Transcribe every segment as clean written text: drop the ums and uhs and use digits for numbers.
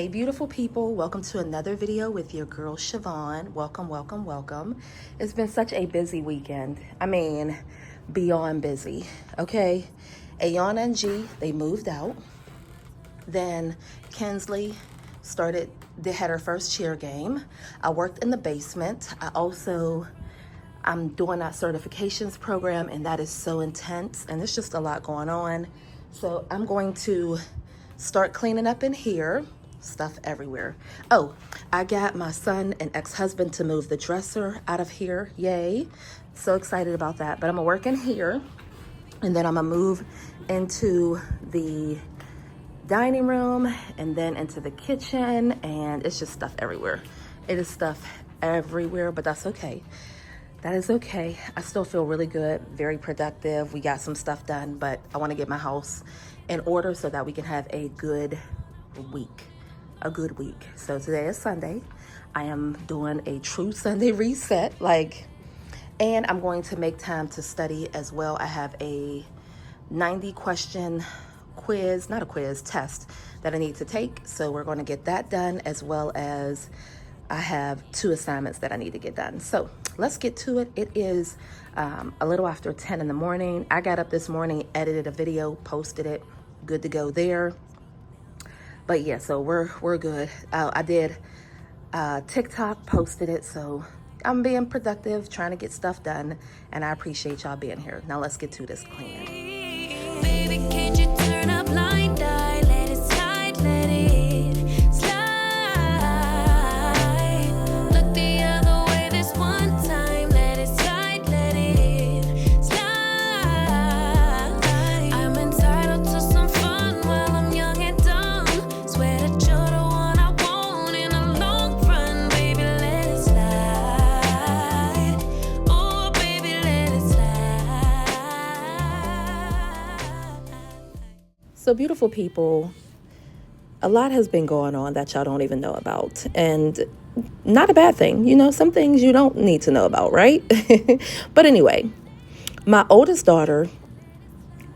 Hey beautiful people, welcome to another video with your girl Sha-Von. Welcome, welcome, welcome. It's been such a busy weekend. I mean, beyond busy, okay? Ayana and G, they moved out. Then Kinsley they had her first cheer game. I worked in the basement. I'm doing that certifications program, and that is so intense, and it's just a lot going on. So I'm going to start cleaning up in here. Stuff everywhere. Oh, I got my son and ex-husband to move the dresser out of here. Yay. So excited about that. But I'm gonna work in here, and then I'm gonna move into the dining room and then into the kitchen, and it's just stuff everywhere. It is stuff everywhere, but that's okay. That is okay. I still feel really good, very productive. We got some stuff done, but I want to get my house in order so that we can have a good week. So today is Sunday. I am doing a true Sunday reset, and I'm going to make time to study as well. I have a 90 question quiz, not a quiz, test that I need to take. So we're going to get that done, as well as I have 2 assignments that I need to get done. So let's get to it. It is a little after 10 in the morning. I got up this morning, edited a video, posted it, good to go there. But yeah, so we're good. I did TikTok, posted it, so I'm being productive, trying to get stuff done, and I appreciate y'all being here. Now let's get to this cleaning. Baby, can't you turn up blind eye? Let it slide, let it slide. Look the other way this one time. Let it slide, let it slide. I'm entitled to some fun while I'm young and dumb. Swear that you're the one I want in the long run. Baby, let it slide. Oh, baby, let it slide. So beautiful people, a lot has been going on that y'all don't even know about, and not a bad thing. You know, some things you don't need to know about, right? But anyway, my oldest daughter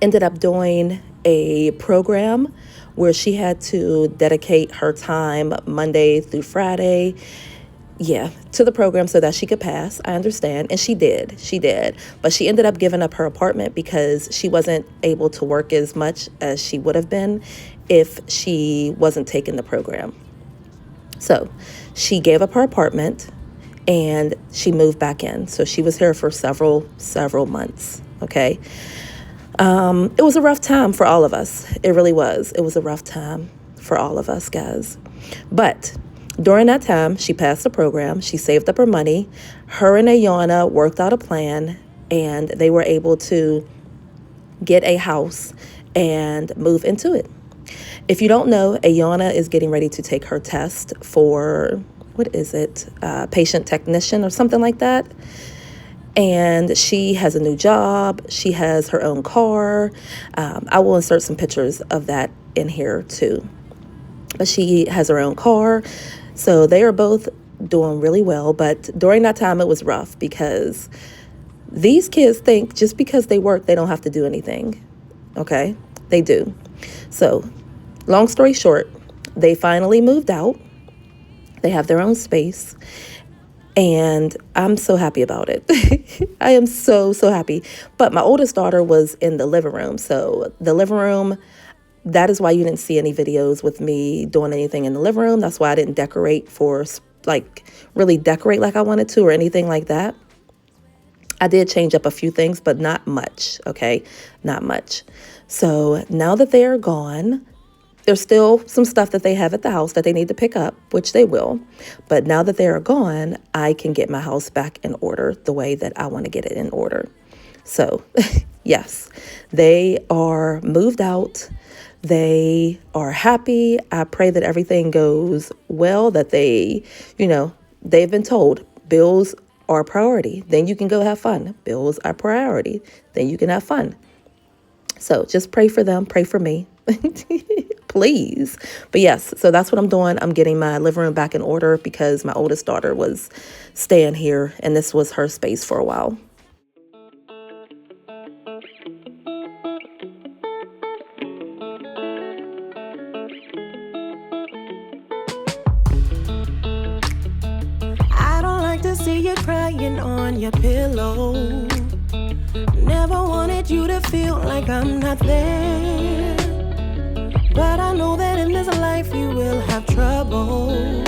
ended up doing a program where she had to dedicate her time Monday through Friday, to the program so that she could pass. I understand. And she did. But she ended up giving up her apartment because she wasn't able to work as much as she would have been if she wasn't taking the program. So she gave up her apartment and she moved back in. So she was here for several months. Okay. It was a rough time for all of us. It really was. It was a rough time for all of us, guys. But during that time, she passed the program. She saved up her money. Her and Ayana worked out a plan, and they were able to get a house and move into it. If you don't know, Ayana is getting ready to take her test for, patient technician or something like that. And she has a new job. She has her own car. I will insert some pictures of that in here too. But she has her own car. So they are both doing really well. But during that time, it was rough because these kids think just because they work, they don't have to do anything. Okay? They do. So long story short, they finally moved out. They have their own space. And I'm so happy about it. I am so happy. But my oldest daughter was in the living room. So the living room, that is why you didn't see any videos with me doing anything in the living room. That's why I didn't really decorate like I wanted to or anything like that. I did change up a few things, but not much, okay? Not much. So now that they are gone, there's still some stuff that they have at the house that they need to pick up, which they will. But now that they are gone, I can get my house back in order the way that I want to get it in order. So, yes, they are moved out. They are happy. I pray that everything goes well, that they've been told bills are a priority. Then you can go have fun. Bills are priority. Then you can have fun. So just pray for them. Pray for me. Please. But yes, so that's what I'm doing. I'm getting my living room back in order because my oldest daughter was staying here and this was her space for a while. see you crying on your pillow. Never wanted you to feel like I'm not there, but I know that in this life you will have trouble.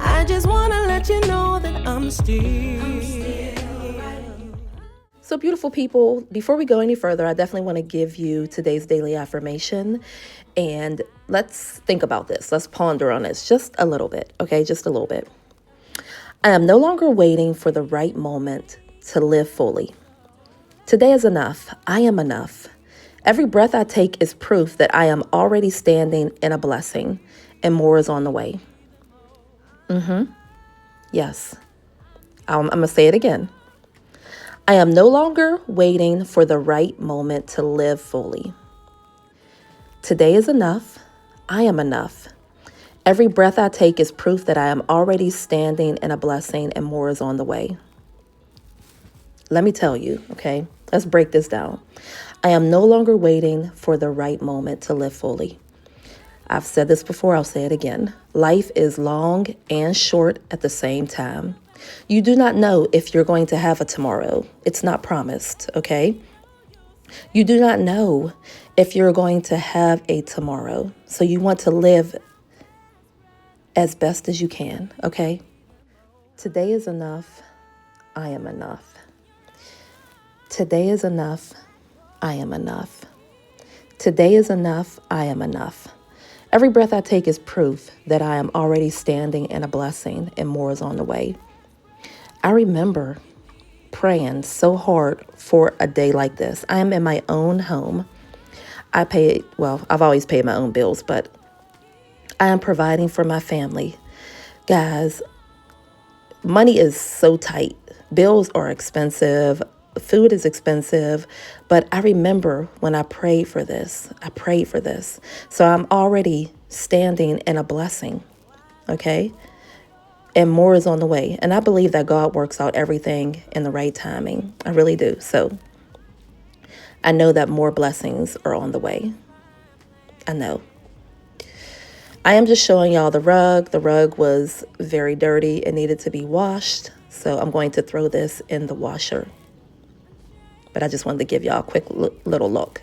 I just wanna let you know that I'm still. So beautiful people, before we go any further, I definitely want to give you today's daily affirmation. And let's think about this. Let's ponder on this just a little bit, okay? Just a little bit. I am no longer waiting for the right moment to live fully. Today is enough. I am enough. Every breath I take is proof that I am already standing in a blessing, and more is on the way. Yes. I'm going to say it again. I am no longer waiting for the right moment to live fully. Today is enough. I am enough. Every breath I take is proof that I am already standing in a blessing, and more is on the way. Let me tell you, okay? Let's break this down. I am no longer waiting for the right moment to live fully. I've said this before, I'll say it again. Life is long and short at the same time. You do not know if you're going to have a tomorrow. It's not promised, okay? You do not know if you're going to have a tomorrow. So you want to live as best as you can, okay? Today is enough. I am enough. Today is enough. I am enough. Today is enough. I am enough. Every breath I take is proof that I am already standing in a blessing, and more is on the way. I remember praying so hard for a day like this. I am in my own home. I've always paid my own bills, but I am providing for my family. Guys, money is so tight. Bills are expensive. Food is expensive. But I remember when I prayed for this. So I'm already standing in a blessing. Okay? And more is on the way. And I believe that God works out everything in the right timing. I really do. So I know that more blessings are on the way. I know. I am just showing y'all the rug. The rug was very dirty. It needed to be washed. So I'm going to throw this in the washer. But I just wanted to give y'all a quick little look.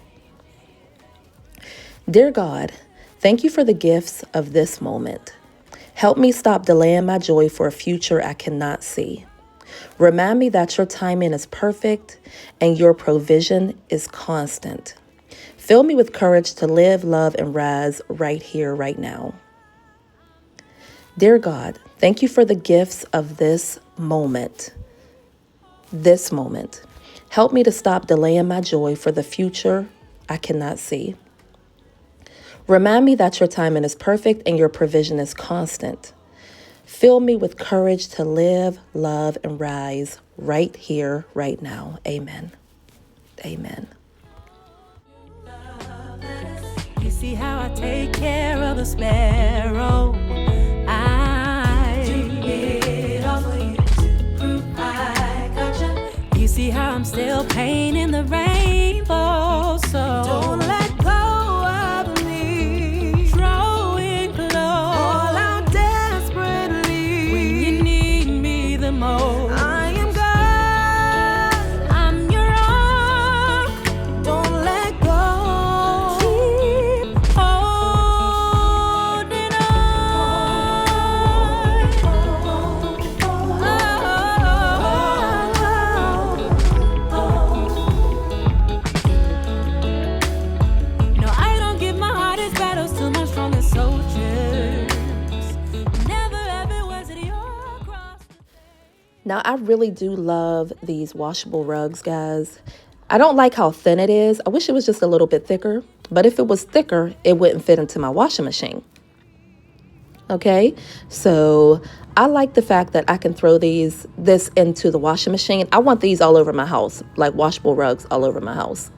Dear God, thank you for the gifts of this moment. Help me stop delaying my joy for a future I cannot see. Remind me that your timing is perfect and your provision is constant. Fill me with courage to live, love, and rise right here, right now. Dear God, thank you for the gifts of this moment. This moment. Help me to stop delaying my joy for the future I cannot see. Remind me that your timing is perfect and your provision is constant. Fill me with courage to live, love, and rise right here, right now. Amen. Amen. You see how I take care of the sparrow. You see how I'm still painting the rainbow. So don't let go of me. Drawing close. All out desperately. When you need me the most. I am God. I'm your rock. Don't let go. Keep holding Now, I really do love these washable rugs, guys. I don't like how thin it is. I wish it was just a little bit thicker. But if it was thicker, it wouldn't fit into my washing machine. Okay? So I like the fact that I can throw this into the washing machine. I want these all over my house, like washable rugs all over my house,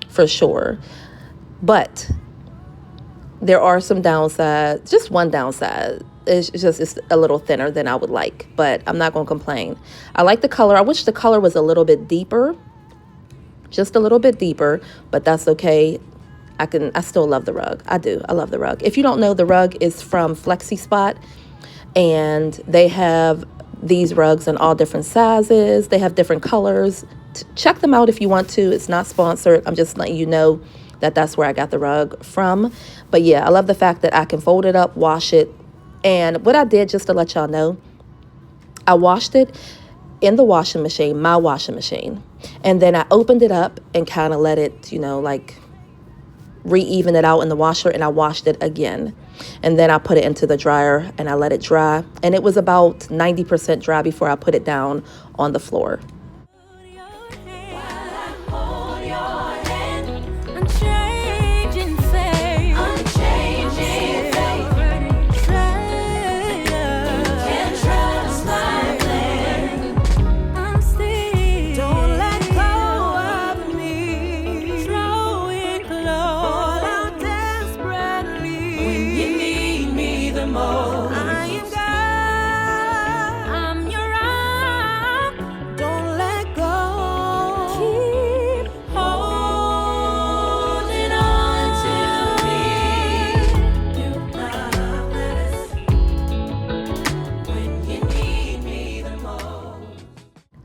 for sure. But there are some downsides, just one downside. It's a little thinner than I would like, but I'm not going to complain. I like the color. I wish the color was a little bit deeper, just a little bit deeper, but that's okay. I still love the rug. I do. I love the rug. If you don't know, the rug is from Flexi Spot, and they have these rugs in all different sizes. They have different colors. Check them out if you want to. It's not sponsored. I'm just letting you know that that's where I got the rug from. But yeah, I love the fact that I can fold it up, wash it. And what I did, just to let y'all know, I washed it in the washing machine, my washing machine. And then I opened it up and kind of let it, you know, like re-even it out in the washer, and I washed it again. And then I put it into the dryer and I let it dry. And it was about 90% dry before I put it down on the floor.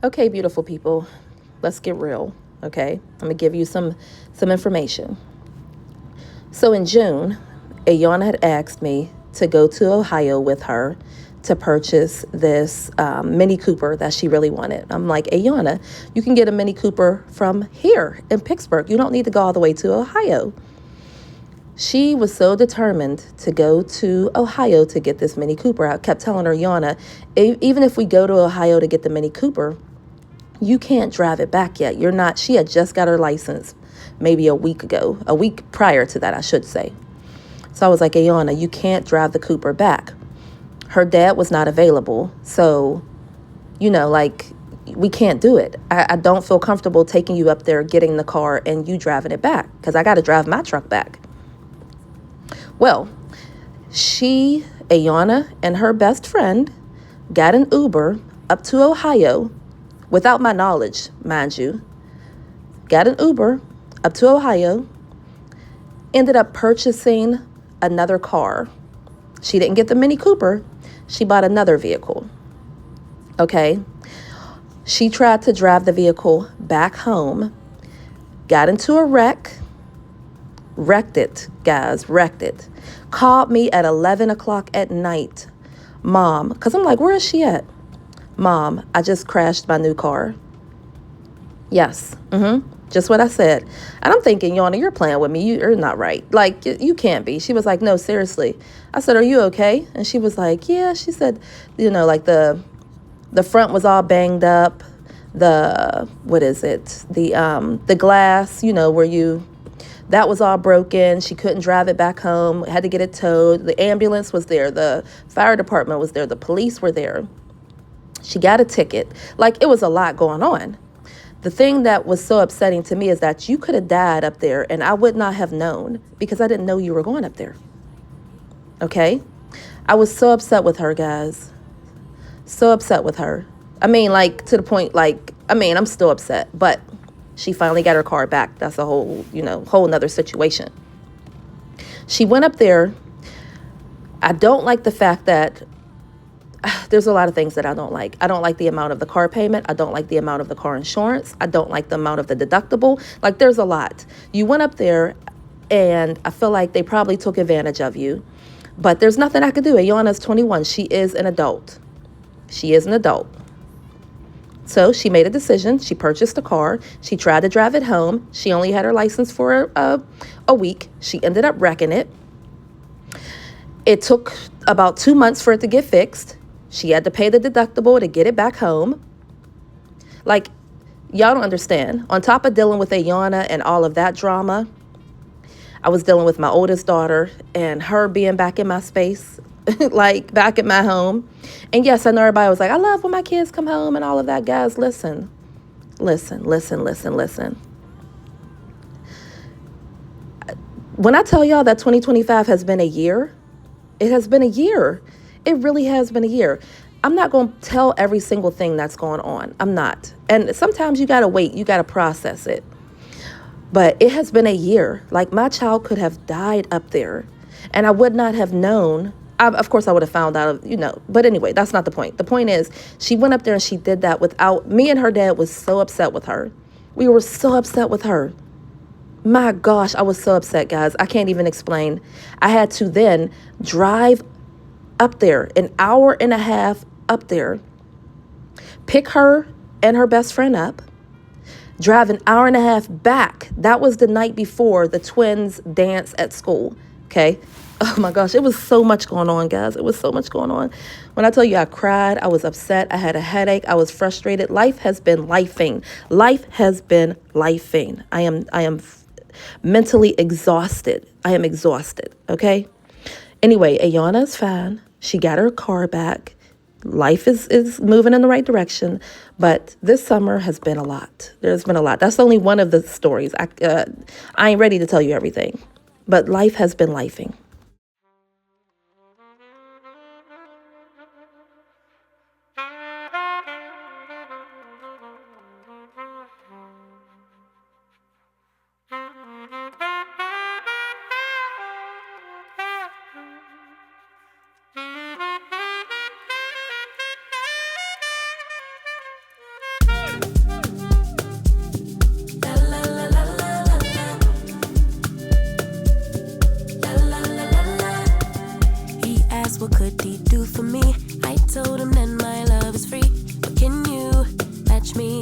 Okay, beautiful people, let's get real, okay? I'm gonna give you some information. So in June, Ayana had asked me to go to Ohio with her to purchase this Mini Cooper that she really wanted. I'm like, Ayana, you can get a Mini Cooper from here in Pittsburgh. You don't need to go all the way to Ohio. She was so determined to go to Ohio to get this Mini Cooper. I kept telling her, Ayana, even if we go to Ohio to get the Mini Cooper, you can't drive it back yet. You're not, she had just got her license maybe a week ago, a week prior to that, I should say. So I was like, Ayana, you can't drive the Cooper back. Her dad was not available. So, you know, like, we can't do it. I don't feel comfortable taking you up there, getting the car, and you driving it back, because I got to drive my truck back. Well, Ayana, and her best friend got an Uber up to Ohio, without my knowledge, mind you. Got an Uber up to Ohio, ended up purchasing another car. She didn't get the Mini Cooper. She bought another vehicle. Okay. She tried to drive the vehicle back home, got into a wreck, wrecked it, guys, wrecked it. Called me at 11 o'clock at night. Mom, because I'm like, where is she at? Mom, I just crashed my new car. Yes, just what I said. And I'm thinking, Yana, you're playing with me. You're not right. Like, you can't be. She was like, no, seriously. I said, are you okay? And she was like, yeah. She said, you know, like the front was all banged up. The glass, you know, that was all broken. She couldn't drive it back home. Had to get it towed. The ambulance was there. The fire department was there. The police were there. She got a ticket. Like, it was a lot going on. The thing that was so upsetting to me is that you could have died up there and I would not have known because I didn't know you were going up there. Okay? I was so upset with her, guys. So upset with her. I mean, like, to the point, like, I'm still upset, but she finally got her car back. That's a whole nother situation. She went up there. I don't like the fact that there's a lot of things that I don't like. I don't like the amount of the car payment. I don't like the amount of the car insurance. I don't like the amount of the deductible. Like, there's a lot. You went up there, and I feel like they probably took advantage of you. But there's nothing I could do. Ayana's 21. She is an adult. She is an adult. So she made a decision. She purchased a car. She tried to drive it home. She only had her license for a week. She ended up wrecking it. It took about 2 months for it to get fixed. She had to pay the deductible to get it back home. Like, y'all don't understand. On top of dealing with Ayana and all of that drama, I was dealing with my oldest daughter and her being back in my space, like back at my home. And yes, I know everybody was like, I love when my kids come home and all of that. Guys, listen. When I tell y'all that 2025 has been a year, it has been a year. It really has been a year. I'm not going to tell every single thing that's going on. I'm not. And sometimes you got to wait. You got to process it. But it has been a year. Like, my child could have died up there. And I would not have known. Of course, I would have found out, but anyway, that's not the point. The point is, she went up there and she did that without me, and her dad was so upset with her. We were so upset with her. My gosh, I was so upset, guys. I can't even explain. I had to then drive up there, an hour and a half up there, pick her and her best friend up, drive an hour and a half back. That was the night before the twins' dance at school, okay? Oh my gosh, it was so much going on, guys. It was so much going on. When I tell you I cried, I was upset, I had a headache, I was frustrated. Life has been lifing. Life has been lifing. I am mentally exhausted. I am exhausted, okay? Anyway, Ayana is fine. She got her car back. Life is moving in the right direction, but this summer has been a lot. There's been a lot. That's only one of the stories. I ain't ready to tell you everything, but life has been lifing. What could he do for me? I told him that my love is free. But can you match me?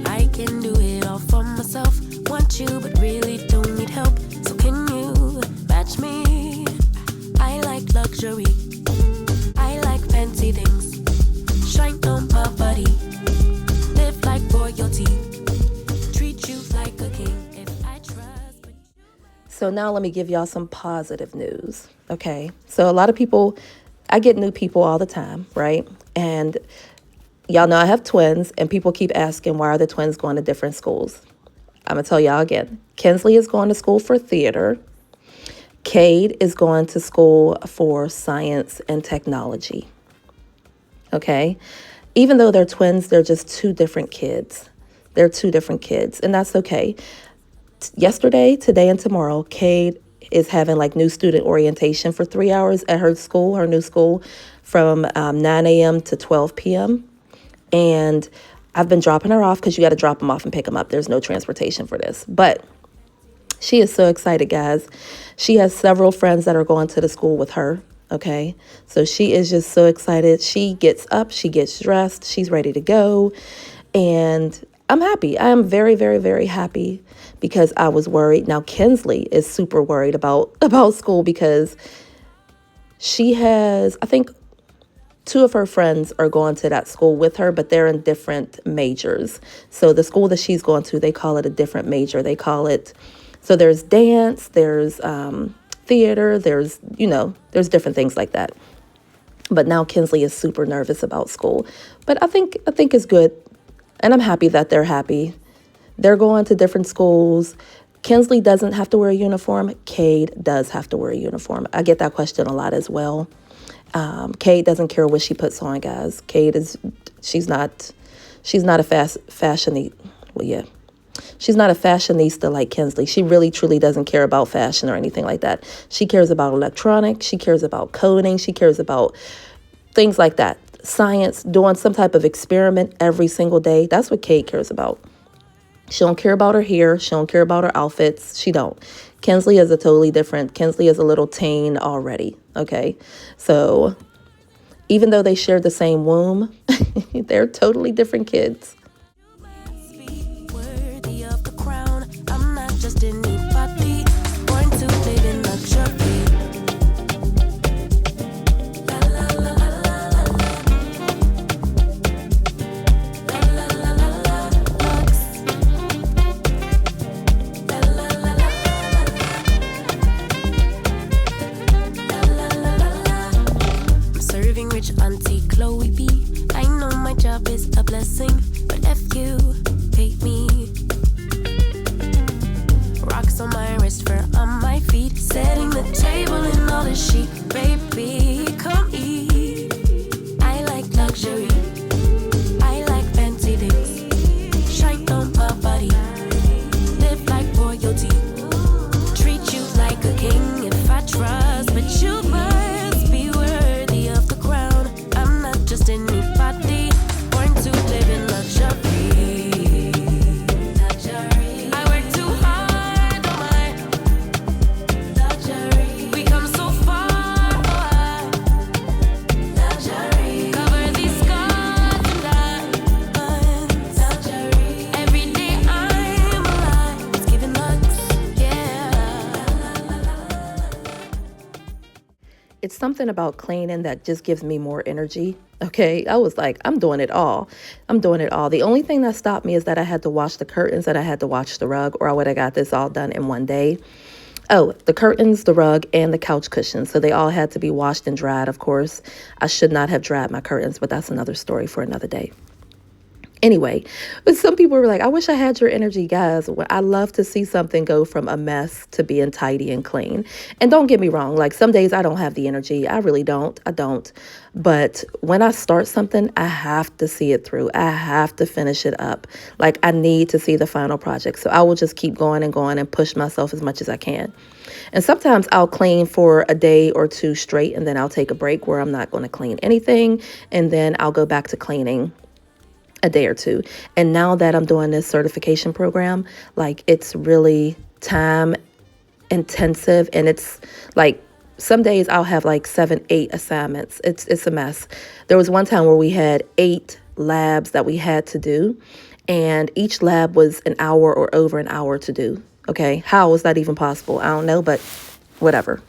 I can do it all for myself. Want you, but really don't need help. So can you match me? I like luxury. I like fancy things. Shine on my body. Live like royalty. Treat you like a king. If I trust. So now let me give y'all some positive news, okay? So a lot of people, I get new people all the time, right? And y'all know I have twins, and people keep asking, why are the twins going to different schools? I'm going to tell y'all again. Kinsley is going to school for theater. Cade is going to school for science and technology, okay? Even though they're twins, they're just two different kids. They're two different kids, and that's okay. Yesterday, today, and tomorrow, Cade is having like new student orientation for 3 hours at her school, her new school, from 9 a.m. to 12 p.m. And I've been dropping her off because you got to drop them off and pick them up. There's no transportation for this. But she is so excited, guys. She has several friends that are going to the school with her, okay? So she is just so excited. She gets up, she gets dressed, she's ready to go. And I'm happy. I am very, very, very happy because I was worried. Now, Kinsley is super worried about school because she has, I think, 2 of her friends are going to that school with her, but they're in different majors. So the school that she's going to, they call it a different major. They call it, so there's dance, there's theater, there's different things like that. But now Kinsley is super nervous about school. But I think it's good. And I'm happy that they're happy. They're going to different schools. Kinsley doesn't have to wear a uniform. Cade does have to wear a uniform. I get that question a lot as well. Cade doesn't care what she puts on, guys. Cade she's not a fashionista. Well, yeah. She's not a fashionista like Kinsley. She really, truly doesn't care about fashion or anything like that. She cares about electronics. She cares about coding. She cares about things like that. Science, doing some type of experiment every single day. That's what Cade cares about. She don't care about her hair. She don't care about her outfits. She don't. Kinsley is a totally different. Kinsley is a little teen already, okay? So even though they share the same womb, they're totally different kids. Worthy of the crown. I'm not just anybody. Born to live in luxury. La la la la la la la la la bucks. La la la la la la la la. I'm serving rich Auntie Chloe B. I know my job is a blessing, but It's something about cleaning that just gives me more energy. Okay, I was like, I'm doing it all. I'm doing it all. The only thing that stopped me is that I had to wash the curtains and I had to wash the rug, or I would have got this all done in one day. Oh, the curtains, the rug, and the couch cushions. So they all had to be washed and dried, of course. I should not have dried my curtains, but that's another story for another day. Anyway, but some people were like, I wish I had your energy, guys. I love to see something go from a mess to being tidy and clean. And don't get me wrong, like some days I don't have the energy. I really don't. I don't. But when I start something, I have to see it through. I have to finish it up. Like I need to see the final project. So I will just keep going and push myself as much as I can. And sometimes I'll clean for a day or two straight, and then I'll take a break where I'm not going to clean anything. And then I'll go back to cleaning a day or two. And now that I'm doing this certification program, like it's really time intensive, and it's like some days I'll have like 7, 8 assignments. It's a mess. There was one time where we had 8 labs that we had to do, and each lab was an hour or over an hour to do. Okay, how was that even possible? I don't know, but whatever.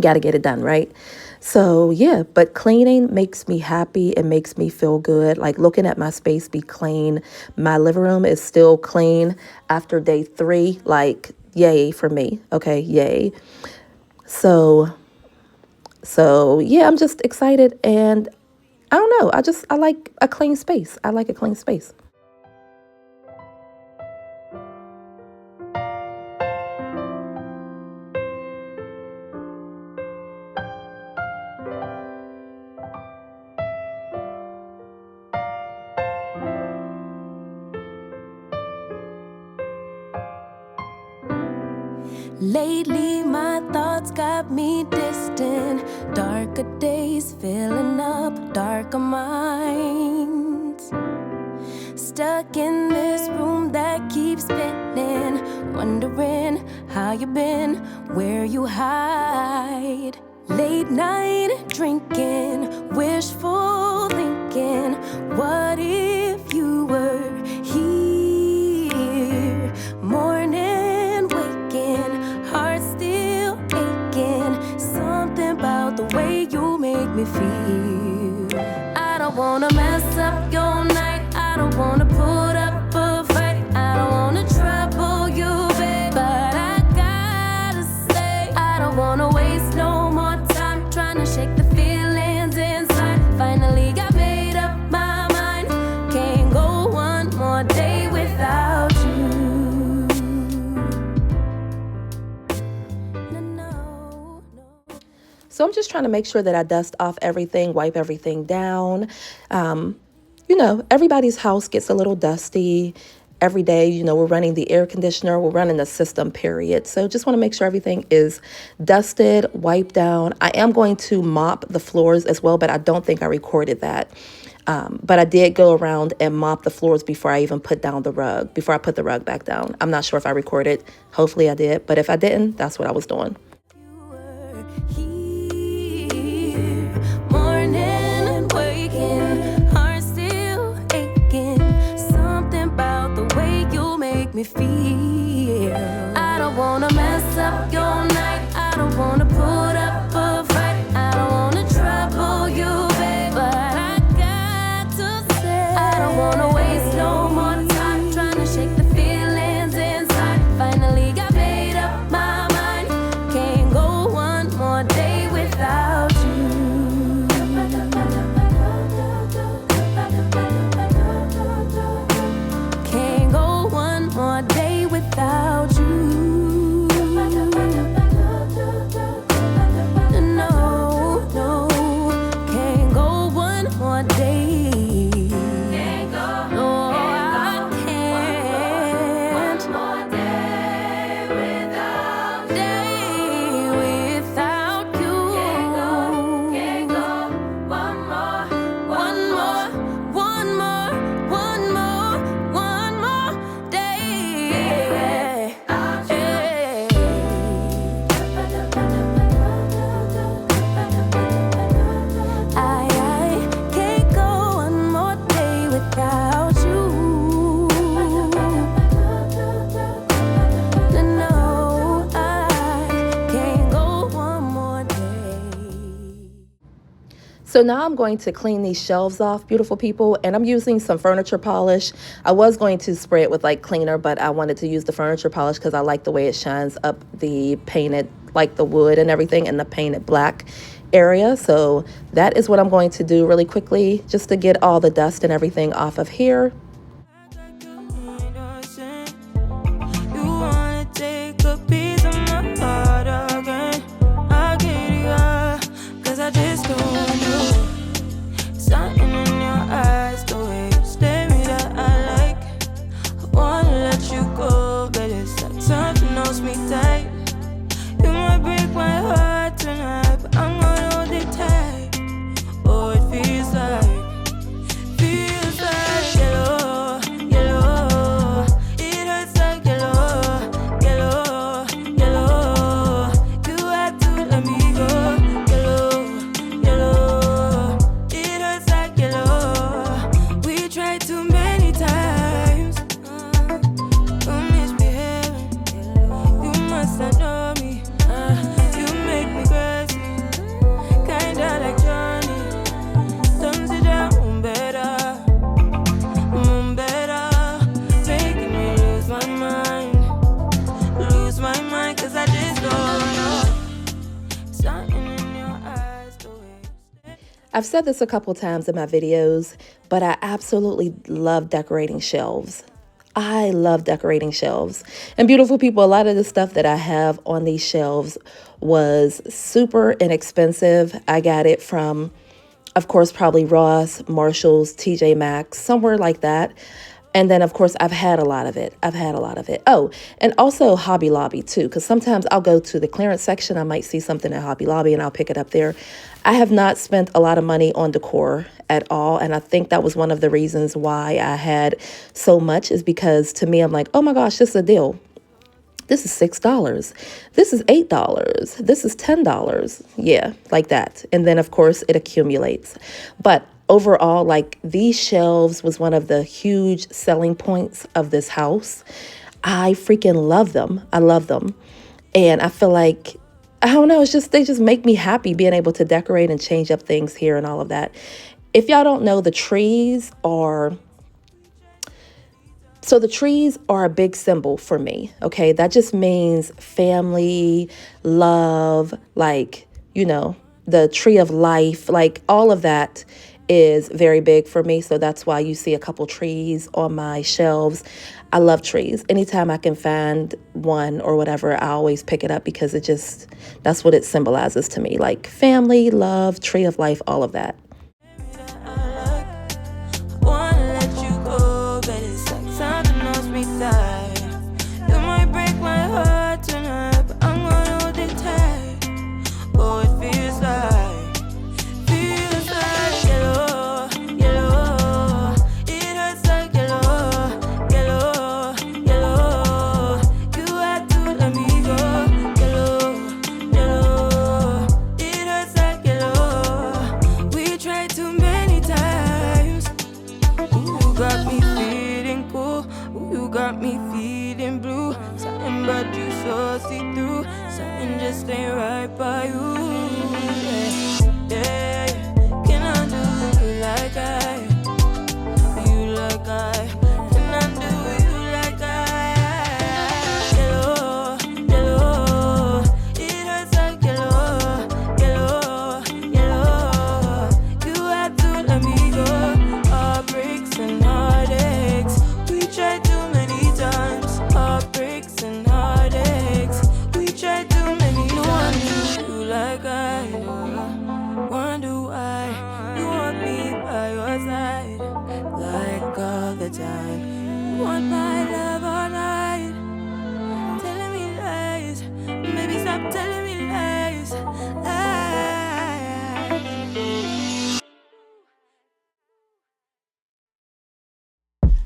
Got to get it done, right? So yeah, but cleaning makes me happy. It makes me feel good. Like looking at my space be clean. My living room is still clean after day 3. Like yay for me. Okay, yay. So yeah, I'm just excited, and I don't know. I like a clean space. I like a clean space. Lately, my thoughts got me distant. Darker days filling up darker minds. Stuck in this room that keeps spinning, wondering how you been, where you hide. Late night drinking, wishful thinking. What if you were here? Morning waking, heart still aching. Something about the way you make me feel. I don't wanna mess up your night. I don't wanna put up a fight. I don't wanna trouble you, babe. But I gotta say, I don't wanna waste no more time trying to shake the feelings inside. Finally got made up my mind. Can't go one more day without you. No. So I'm just trying to make sure that I dust off everything, wipe everything down. You know, everybody's house gets a little dusty every day. You know, we're running the air conditioner, we're running the system, period. So just want to make sure everything is dusted, wiped down. I am going to mop the floors as well, but I don't think I recorded that. But I did go around and mop the floors before I even put down the rug, before I put the rug back down. I'm not sure if I recorded. Hopefully I did. But if I didn't, that's what I was doing. You were here. Morning waking, heart still aching. Something about the way you make me feel. I don't wanna mess up your night. I don't wanna put up a fight. I don't wanna trouble you, babe. But I got to say, I don't wanna waste no more time trying to shake the feelings inside. Finally got made up my mind. Can't go one more day without you. Can't go one more day without you. So now I'm going to clean these shelves off, beautiful people, and I'm using some furniture polish. I was going to spray it with like cleaner, but I wanted to use the furniture polish because I like the way it shines up the painted, like the wood and everything, and the painted black area. So that is what I'm going to do really quickly, just to get all the dust and everything off of here. You wanna take a piece of my heart again? I get it, 'cause I just don't know. Something in your eyes, the way you stare me that I like. I wanna let you go, but it's like something holds me tight. You might break my heart tonight, but I'm gonna hold it tight. Oh, it feels like yellow, yellow. It hurts like yellow, yellow, yellow. You had to let me go. Yellow, yellow. It hurts like yellow. We tried too many times. You misbehaving. You must have known me. You make me crazy. Kinda like Johnny. Thumbs it down better. Better. Making me lose my mind. Lose my mind, 'cause I just don't know. Something in your eyes, the way. I've said this a couple times in my videos, but I absolutely love decorating shelves. I love decorating shelves. And beautiful people, a lot of the stuff that I have on these shelves was super inexpensive. I got it from, of course, probably Ross, Marshalls, TJ Maxx, somewhere like that. And then, of course, I've had a lot of it. Oh, and also Hobby Lobby, too, because sometimes I'll go to the clearance section. I might see something at Hobby Lobby, and I'll pick it up there. I have not spent a lot of money on decor at all, and I think that was one of the reasons why I had so much, is because, to me, I'm like, oh, my gosh, this is a deal. This is $6. This is $8. This is $10. Yeah, like that. And then, of course, it accumulates. But overall, like, these shelves was one of the huge selling points of this house. I freaking love them. I love them. And I feel like, I don't know, it's just, they just make me happy being able to decorate and change up things here and all of that. If y'all don't know, the trees are a big symbol for me, okay? That just means family, love, like, you know, the tree of life, like all of that is very big for me. So that's why you see a couple trees on my shelves. I love trees. Anytime I can find one or whatever, I always pick it up because it just, that's what it symbolizes to me, like family, love, tree of life, all of that. You might break my heart tonight, but I'm gonna hold it tight. Oh, it feels like yellow, yellow. It hurts like yellow, yellow, yellow. You had to let me go. Yellow, yellow. It hurts like yellow. We tried too many times. Ooh, you got me feeling cool. Ooh, you got me feeling blue. Something but you so see-through. Something just ain't right by you. Yeah, yeah. Can I do you like I? You like I? Can I do you like I? Yellow, yellow. It hurts like yellow, yellow, yellow. You had to let me go. Heartbreaks and heartaches. We tried too many times. Heartbreaks and heartaches. We tried too many. No one knew you like I wonder why you want me by your side, like all the time. You want my love all night. Telling me lies. Maybe stop telling me lies.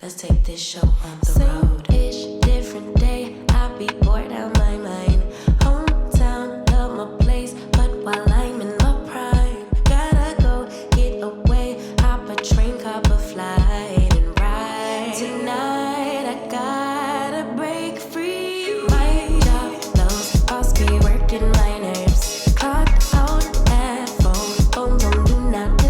Let's take this show on the road. Ish, different day. I be bored out my mind. Hometown, love my place, but while I'm in my prime, gotta go get away. Hop a train, cop a flight, and ride. Tonight I gotta break free. My job, those boss be working my nerves. Clocked out at 4, phone don't do not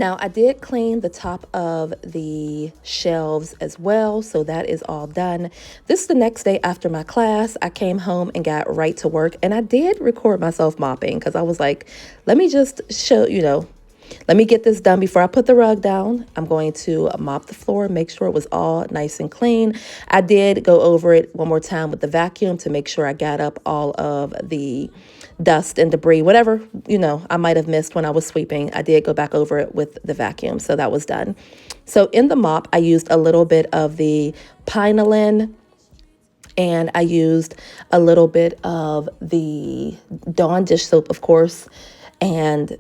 Now, I did clean the top of the shelves as well, so that is all done. This is the next day after my class. I came home and got right to work, and I did record myself mopping because I was like, let me just show, let me get this done before I put the rug down. I'm going to mop the floor, make sure it was all nice and clean. I did go over it one more time with the vacuum to make sure I got up all of the dust and debris, whatever, I might have missed when I was sweeping. I did go back over it with the vacuum, so that was done. So in the mop, I used a little bit of the Pinoline, and I used a little bit of the Dawn dish soap, of course, and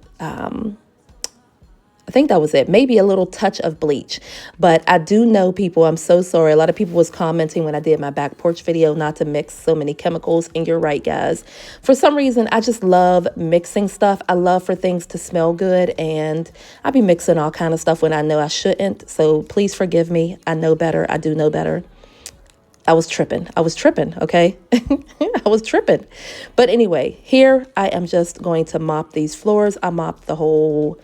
I think that was it. Maybe a little touch of bleach. But I do know, people, I'm so sorry. A lot of people was commenting when I did my back porch video not to mix so many chemicals. And you're right, guys. For some reason, I just love mixing stuff. I love for things to smell good. And I be mixing all kind of stuff when I know I shouldn't. So please forgive me. I know better. I do know better. I was tripping, okay? I was tripping. But anyway, here I am just going to mop these floors. I mopped the whole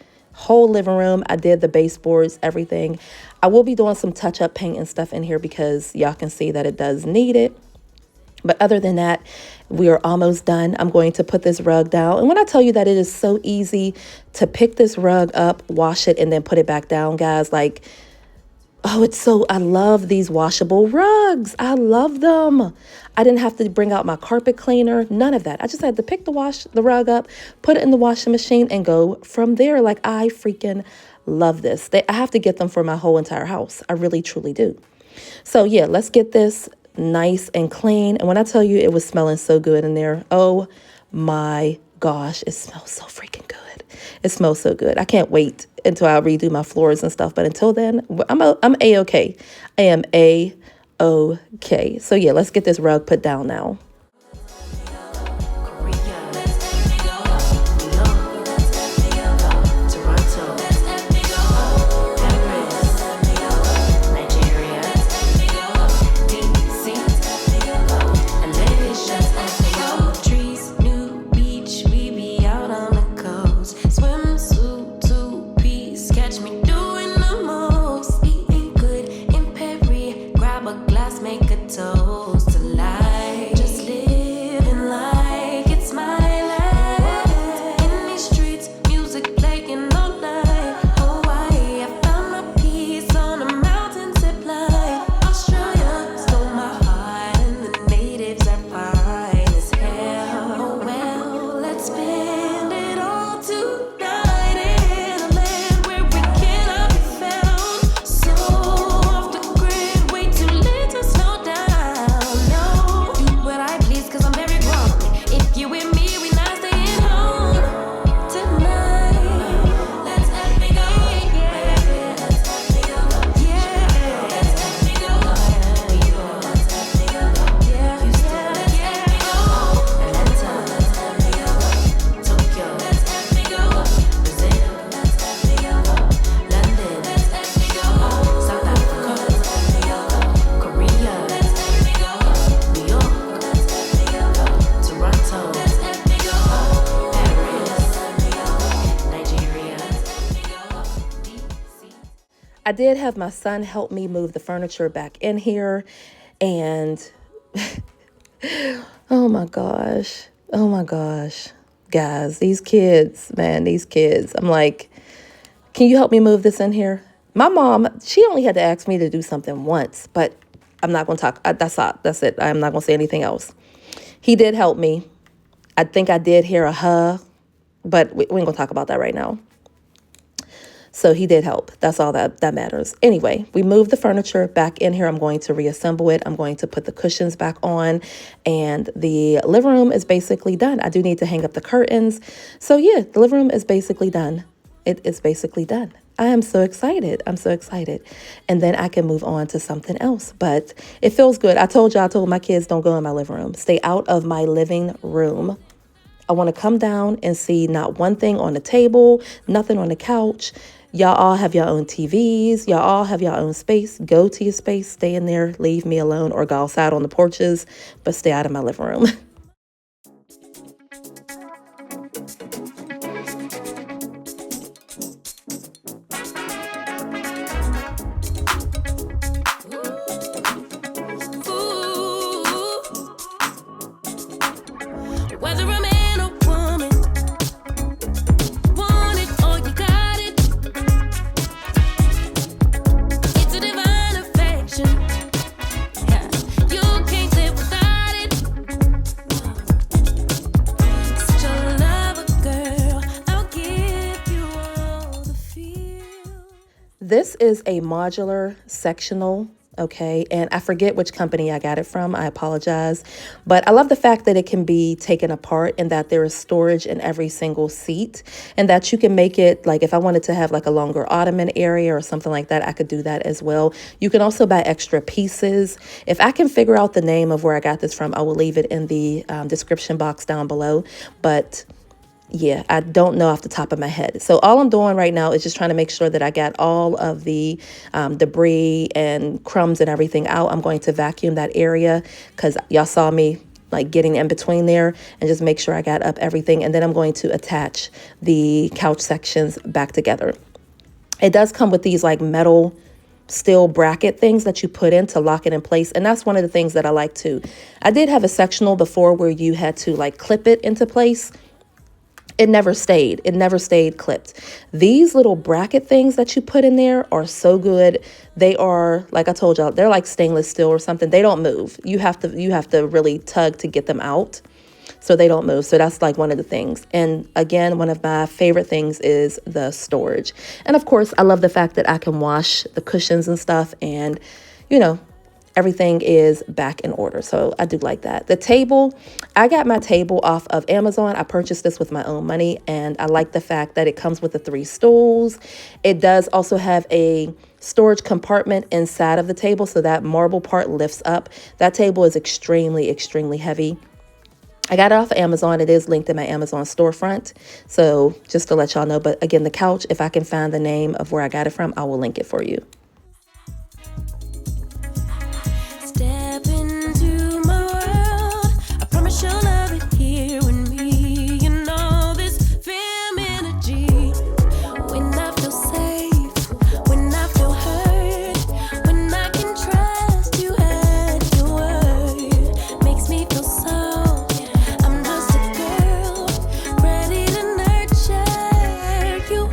living room. I did the baseboards, everything. I will be doing some touch-up paint and stuff in here because y'all can see that it does need it. But other than that, we are almost done. I'm going to put this rug down. And when I tell you that it is so easy to pick this rug up, wash it, and then put it back down, guys, like, oh, I love these washable rugs. I love them. I didn't have to bring out my carpet cleaner, none of that. I just had to pick the rug up, put it in the washing machine, and go from there. Like, I freaking love this. I have to get them for my whole entire house. I really, truly do. So yeah, let's get this nice and clean. And when I tell you it was smelling so good in there, oh my gosh, it smells so freaking good. It smells so good. I can't wait until I redo my floors and stuff. But until then, I'm A-okay. I am A-okay. So yeah, let's get this rug put down now. I did have my son help me move the furniture back in here, and oh my gosh, guys, these kids, I'm like, can you help me move this in here? My mom, she only had to ask me to do something once, but I'm not going to talk. That's it. I'm not going to say anything else. He did help me. I think I did hear a huh, but we ain't going to talk about that right now. So he did help. That's all that matters. Anyway, we moved the furniture back in here. I'm going to reassemble it. I'm going to put the cushions back on, and the living room is basically done. I do need to hang up the curtains. So yeah, the living room is basically done. It is basically done. I am so excited. I'm so excited. And then I can move on to something else. But it feels good. I told my kids, don't go in my living room. Stay out of my living room. I want to come down and see not one thing on the table, nothing on the couch. Y'all all have your own TVs. Y'all all have your own space. Go to your space. Stay in there. Leave me alone, or go outside on the porches, but stay out of my living room. This is a modular sectional, okay? And I forget which company I got it from. I apologize. But I love the fact that it can be taken apart and that there is storage in every single seat and that you can make it, like if I wanted to have like a longer ottoman area or something like that, I could do that as well. You can also buy extra pieces. If I can figure out the name of where I got this from, I will leave it in the description box down below. But yeah, I don't know off the top of my head. So all I'm doing right now is just trying to make sure that I got all of the debris and crumbs and everything out. I'm going to vacuum that area because y'all saw me like getting in between there, and just make sure I got up everything. And then I'm going to attach the couch sections back together. It does come with these like metal steel bracket things that you put in to lock it in place. And that's one of the things that I like too. I did have a sectional before where you had to like clip it into place. It never stayed. It never stayed clipped. These little bracket things that you put in there are so good. They are, like I told y'all, they're like stainless steel or something. They don't move. You have to really tug to get them out so they don't move. So that's like one of the things. And again, one of my favorite things is the storage. And of course, I love the fact that I can wash the cushions and stuff, and you know, everything is back in order. So I do like that. The table, I got my table off of Amazon. I purchased this with my own money, and I like the fact that it comes with the 3 stools. It does also have a storage compartment inside of the table, so that marble part lifts up. That table is extremely, extremely heavy. I got it off of Amazon. It is linked in my Amazon storefront. So just to let y'all know. But again, the couch, if I can find the name of where I got it from, I will link it for you. Step into my world. I promise you'll love it here with me. You know this femme energy. When I feel safe, when I feel heard, when I can trust you at your word, makes me feel so. I'm just a girl ready to nurture you.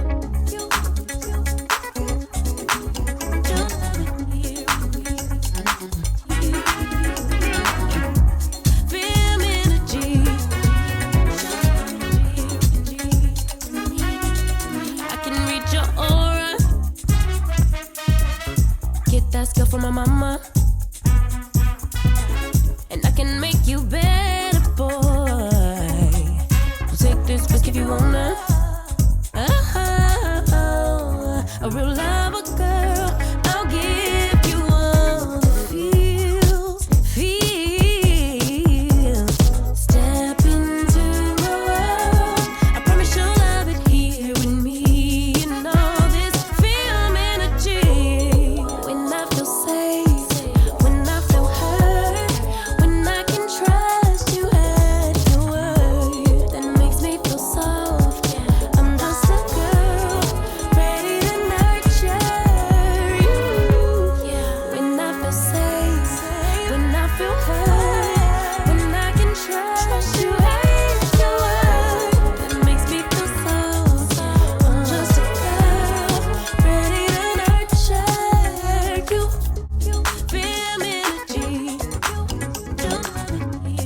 From my mama, and I can make you better, boy. So take this risk if you wanna. A real lover girl, I'll give you all the feels. Step into my world. I promise you'll love it here with me. You know this film energy. When I feel safe, when I feel heard, when I can trust you at your word, that makes me feel soft. I'm just a girl ready to nurture you. When I feel safe, when I feel heard, when I can trust you at your word, that makes me feel soft. I'm just a girl ready to nurture you. Feel energy. Feel energy.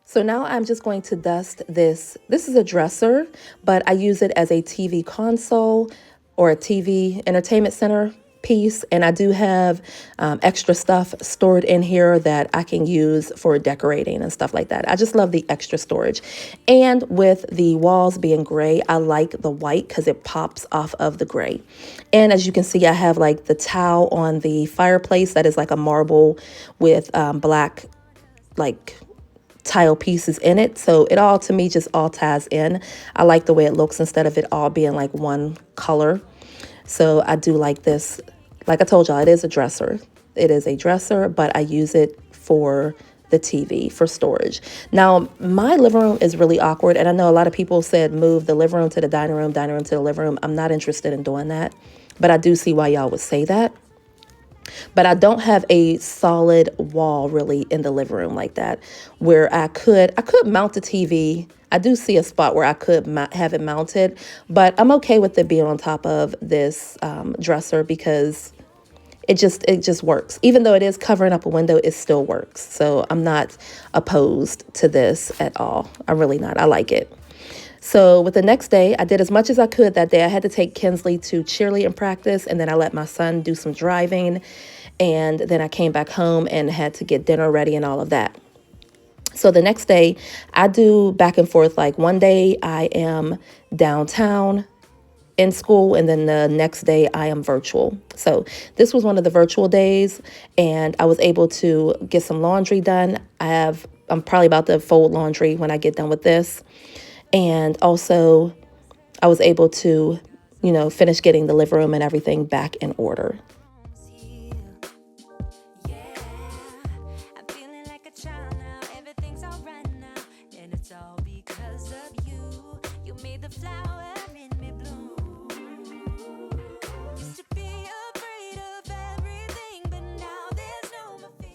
So now I'm just going to dust this. This is a dresser, but I use it as a TV console or a TV entertainment center piece. And I do have extra stuff stored in here that I can use for decorating and stuff like that. I just love the extra storage. And with the walls being gray, I like the white because it pops off of the gray. And as you can see, I have like the towel on the fireplace that is like a marble with black like tile pieces in it. So it all, to me, just all ties in. I like the way it looks instead of it all being like one color. So I do like this. Like I told y'all, it is a dresser. It is a dresser, but I use it for the TV, for storage. Now, my living room is really awkward. And I know a lot of people said move the living room to the dining room to the living room. I'm not interested in doing that. But I do see why y'all would say that. But I don't have a solid wall really in the living room like that, where I could mount the TV. I do see a spot where I could have it mounted, but I'm okay with it being on top of this dresser because it just works. Even though it is covering up a window, it still works. So I'm not opposed to this at all. I'm really not. I like it. So with the next day, I did as much as I could that day. I had to take Kinsley to cheerleading practice, and then I let my son do some driving, and then I came back home and had to get dinner ready and all of that. So the next day, I do back and forth. Like one day I am downtown in school, and then the next day I am virtual. So this was one of the virtual days, and I was able to get some laundry done. I'm probably about to fold laundry when I get done with this. And also I was able to, finish getting the living room and everything back in order. I'm feeling like a child now. Everything's alright now, and it's all because of you. You made the flower in me bloom. Used to be afraid of everything, but now there's no more fear.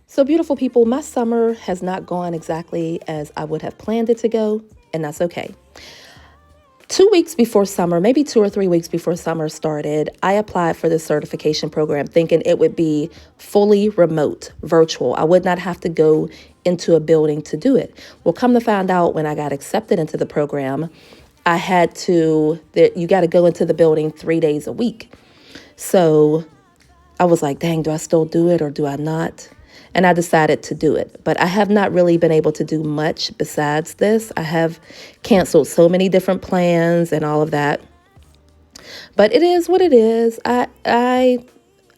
So beautiful people, my summer has not gone exactly as I would have planned it to go, and that's okay. 2 weeks before summer, maybe 2 or 3 weeks before summer started, I applied for this certification program thinking it would be fully remote, virtual. I would not have to go into a building to do it. Well, come to find out, when I got accepted into the program, you got to go into the building 3 days a week. So I was like, dang, do I still do it or do I not? And I decided to do it. But I have not really been able to do much besides this. I have canceled so many different plans and all of that. But it is what it is. I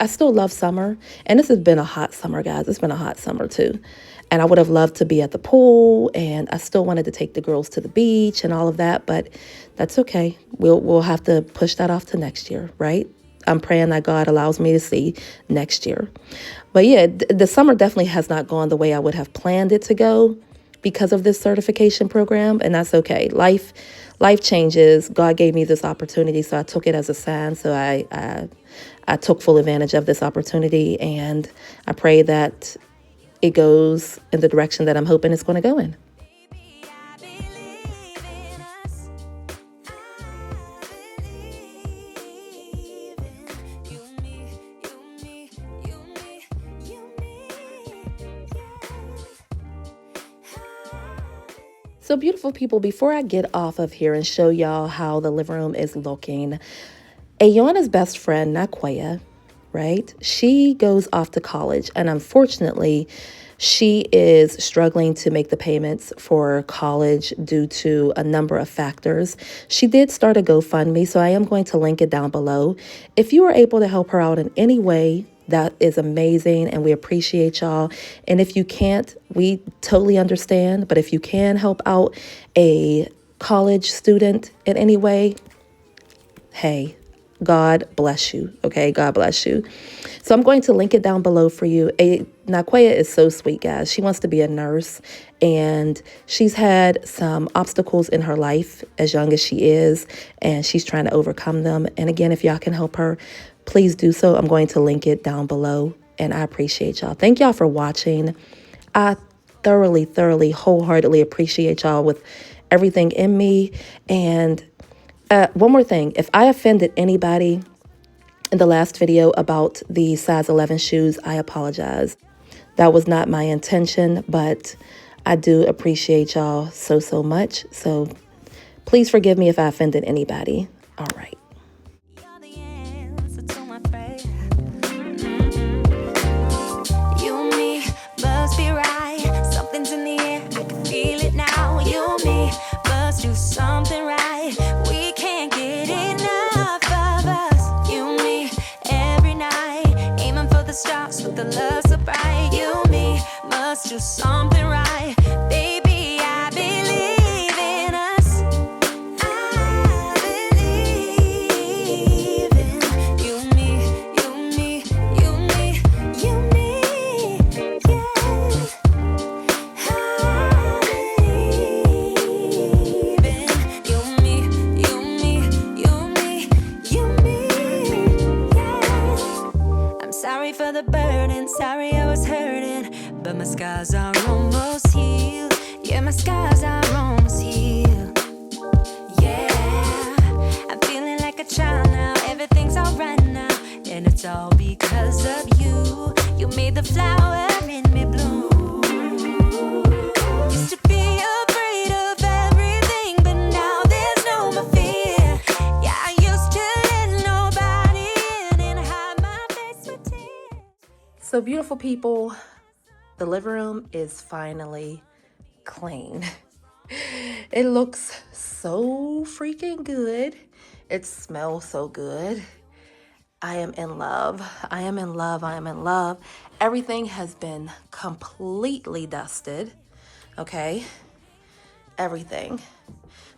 still love summer. And this has been a hot summer, guys. It's been a hot summer too. And I would have loved to be at the pool, and I still wanted to take the girls to the beach and all of that, but that's okay. We'll have to push that off to next year, right? I'm praying that God allows me to see next year. But yeah, the summer definitely has not gone the way I would have planned it to go because of this certification program, and that's okay. Life changes. God gave me this opportunity, so I took it as a sign. So I took full advantage of this opportunity, and I pray that it goes in the direction that I'm hoping it's going to go in. Baby, I believe in us. I believe in you, me, you, me, you, me, you, me, yeah. So beautiful people, before I get off of here and show y'all how the living room is looking, Ayana's best friend, Naquaya, right? She goes off to college, and unfortunately, she is struggling to make the payments for college due to a number of factors. She did start a GoFundMe, so I am going to link it down below. If you are able to help her out in any way, that is amazing, and we appreciate y'all. And if you can't, we totally understand. But if you can help out a college student in any way, hey, God bless you. Okay, God bless you. So I'm going to link it down below for you. Naquaya is so sweet, guys. She wants to be a nurse, and she's had some obstacles in her life as young as she is, and she's trying to overcome them. And again, if y'all can help her, please do so. I'm going to link it down below, and I appreciate y'all. Thank y'all for watching. I thoroughly, wholeheartedly appreciate y'all with everything in me. And one more thing, if I offended anybody in the last video about the size 11 shoes, I apologize. That was not my intention, but I do appreciate y'all so much. So please forgive me if I offended anybody. All right. You're the answer to my prayer. You and me must be right. Something's in the air, I can feel it now. You and me must do something right. We can't get enough of us. You and me every night, aiming for the stars with the love so bright. You and me must do something right. Baby, I believe in us. I believe in you, me, you, me, you, me, you, me, yeah. I believe in you, me, you, me, you, me, you, me, yeah. I'm sorry for the burden, sorry I was hurting, but my scars are almost healed. Yeah, my scars are almost healed. Yeah, I'm feeling like a child now. Everything's alright now, and it's all because because of you. You made the flower in me bloom. Used to be afraid of everything, but now there's no more fear. Yeah, I used to let nobody in and hide my face with tears. So beautiful people, the living room is finally clean. It looks so freaking good. It smells so good. I am in love. I am in love. I am in love. Everything has been completely dusted. Okay. Everything.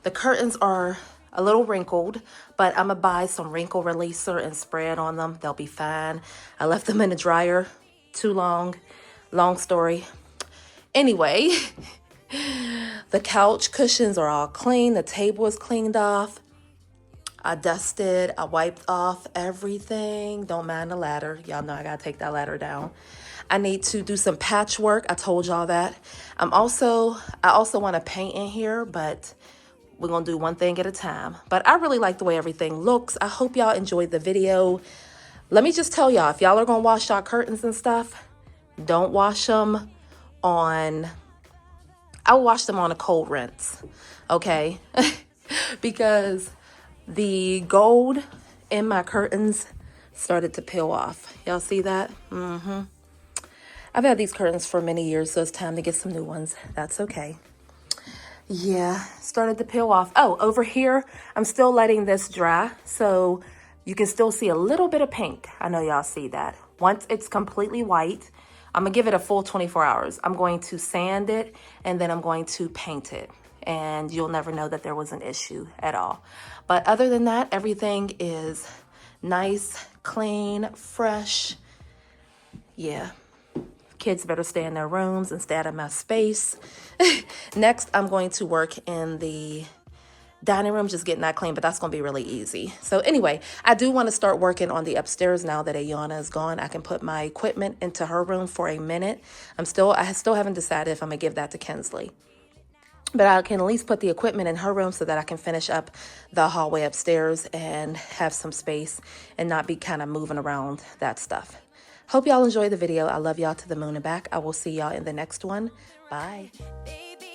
The curtains are a little wrinkled, but I'm gonna buy some wrinkle releaser and spray it on them. They'll be fine. I left them in the dryer too long. Long story. Anyway, the couch cushions are all clean. The table is cleaned off. I dusted, I wiped off everything. Don't mind the ladder. Y'all know I gotta take that ladder down. I need to do some patchwork. I told y'all that. I also want to paint in here, but we're gonna do one thing at a time. But I really like the way everything looks. I hope y'all enjoyed the video. Let me just tell y'all, if y'all are gonna wash y'all curtains and stuff, don't wash them on, I will wash them on a cold rinse, okay? Because the gold in my curtains started to peel off. Y'all see that? I've had these curtains for many years, so it's time to get some new ones. That's okay. Yeah, started to peel off. Oh, over here, I'm still letting this dry, so you can still see a little bit of pink. I know y'all see that. Once it's completely white, I'm gonna give it a full 24 hours. I'm going to sand it, and then I'm going to paint it. And you'll never know that there was an issue at all. But other than that, everything is nice, clean, fresh. Yeah. Kids better stay in their rooms and stay out of my space. Next, I'm going to work in the dining room, just getting that clean, but that's going to be really easy. So anyway, I do want to start working on the upstairs now that Ayana is gone. I can put my equipment into her room for a minute. I still haven't decided if I'm going to give that to Kinsley. But I can at least put the equipment in her room so that I can finish up the hallway upstairs and have some space and not be kind of moving around that stuff. Hope y'all enjoy the video. I love y'all to the moon and back. I will see y'all in the next one. Bye. Baby,